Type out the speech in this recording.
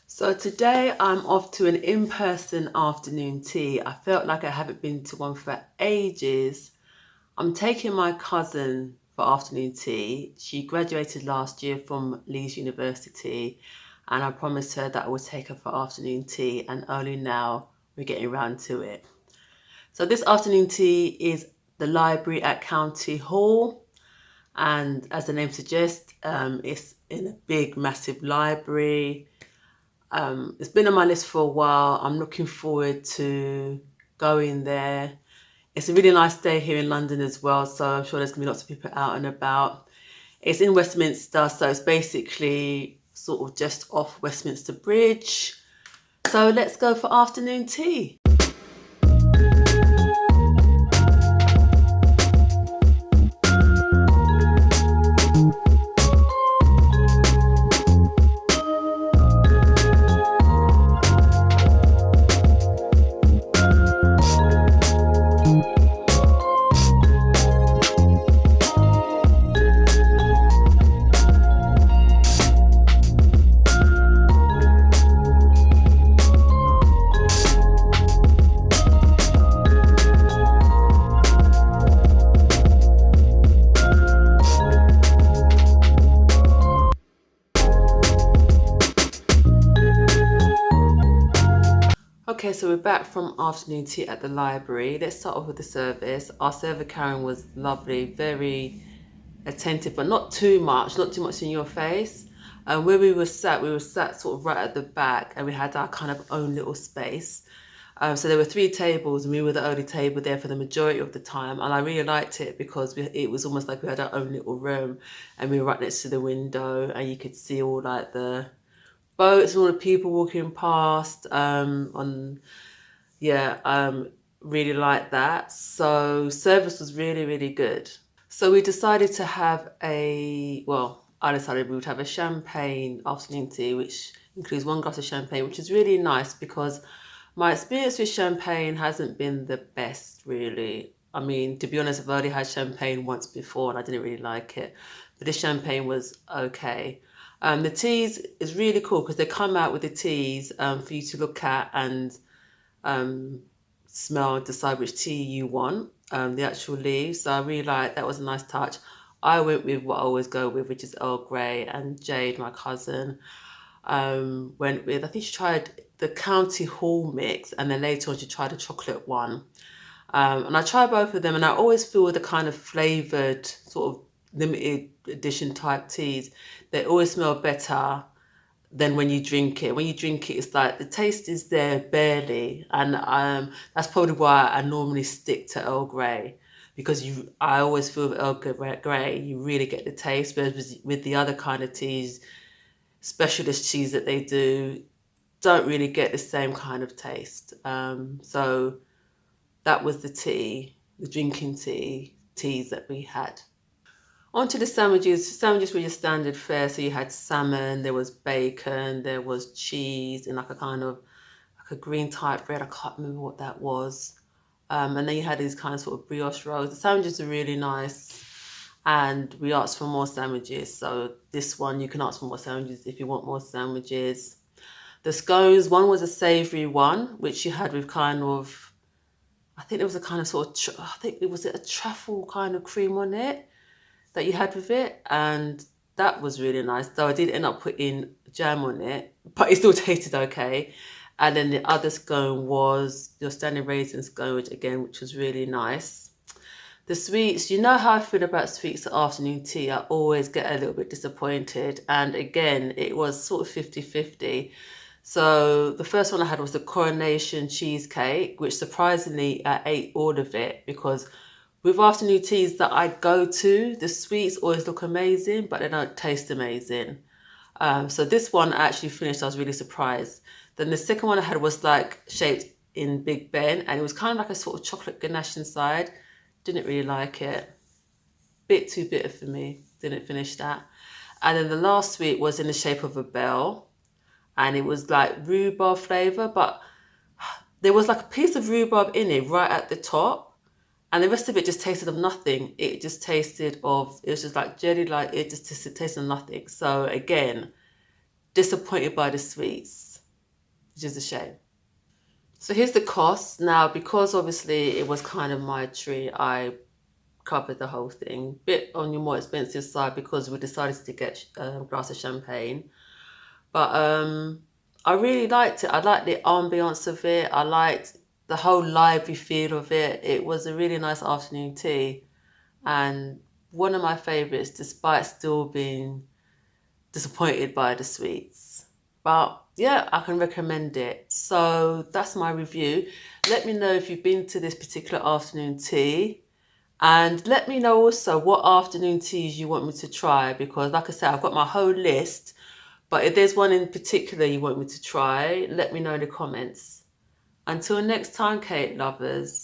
So today I'm off to an in-person afternoon tea. I felt like I haven't been to one for ages. I'm taking my cousin for afternoon tea. She graduated last year from Leeds University, and I promised her that I would take her for afternoon tea, and only now we're getting around to it. So this afternoon tea is the library at County Hall, and as the name suggests, it's in a big, massive library. It's been on my list for a while. I'm looking forward to going there. It's a really nice day here in London as well, so I'm sure there's going to be lots of people out and about. It's in Westminster, so it's basically sort of just off Westminster Bridge. So let's go for afternoon tea. Okay, so we're back from afternoon tea at the library. Let's start off with the service. Our server Karen was lovely, very attentive, but not too much in your face. And where we were sat sort of right at the back, and we had our kind of own little space. So there were three tables, and we were the only table there for the majority of the time. And I really liked it because it was almost like we had our own little room, and we were right next to the window, and you could see all like the boats and all the people walking past. Yeah, really like that. So service was really, really good. So we decided to have I decided we would have a champagne afternoon tea, which includes one glass of champagne, which is really nice because my experience with champagne hasn't been the best, really. I mean, to be honest, I've already had champagne once before and I didn't really like it, but this champagne was okay. The teas is really cool because they come out with the teas for you to look at and um, smell and decide which tea you want, the actual leaves. So I really like that was a nice touch. I went with what I always go with, which is Earl Grey, and Jade, my cousin, went with, I think she tried the County Hall mix, and then later on she tried a chocolate one. And I try both of them, and I always feel the kind of flavoured, sort of limited edition type teas, they always smell better than when you drink it. When you drink it, it's like the taste is there barely, and that's probably why I normally stick to Earl Grey because I always feel with Grey you really get the taste, whereas with the other kind of teas, specialist teas that they do, don't really get the same kind of taste. So that was the drinking teas that we had. Onto the sandwiches. Sandwiches were your standard fare. So you had salmon, there was bacon, there was cheese, and like a kind of like a green type bread. I can't remember what that was. And then you had these kind of sort of brioche rolls. The sandwiches are really nice. And we asked for more sandwiches. So this one, you can ask for more sandwiches if you want more sandwiches. The scones, one was a savoury one, which you had with kind of, I think it was a kind of sort of, I think it was a truffle kind of cream on it that you had with it, and that was really nice. Though I did end up putting jam on it, but it still tasted okay. And then the other scone was your standard raisin scone, which was really nice. The sweets, you know how I feel about sweets at afternoon tea. I always get a little bit disappointed. And again, it was sort of 50-50. So the first one I had was the coronation cheesecake, which surprisingly I ate all of it because with afternoon teas that I go to, the sweets always look amazing, but they don't taste amazing. So this one I actually finished. I was really surprised. Then the second one I had was like shaped in Big Ben, and it was kind of like a sort of chocolate ganache inside. Didn't really like it. Bit too bitter for me. Didn't finish that. And then the last sweet was in the shape of a bell, and it was like rhubarb flavour, but there was like a piece of rhubarb in it right at the top. And the rest of it just tasted of nothing. It just tasted of, it was just like jelly, like it just tasted of nothing. So again, disappointed by the sweets. which is a shame. So here's the cost. Now, because obviously it was kind of my treat, I covered the whole thing. Bit on your more expensive side because we decided to get a glass of champagne. But I really liked it. I liked the ambience of it. I liked the whole lively feel of it. It was a really nice afternoon tea and one of my favourites, despite still being disappointed by the sweets. But yeah, I can recommend it. So that's my review. Let me know if you've been to this particular afternoon tea. And let me know also what afternoon teas you want me to try because, like I said, I've got my whole list. But if there's one in particular you want me to try, let me know in the comments. Until next time, Cake lovers.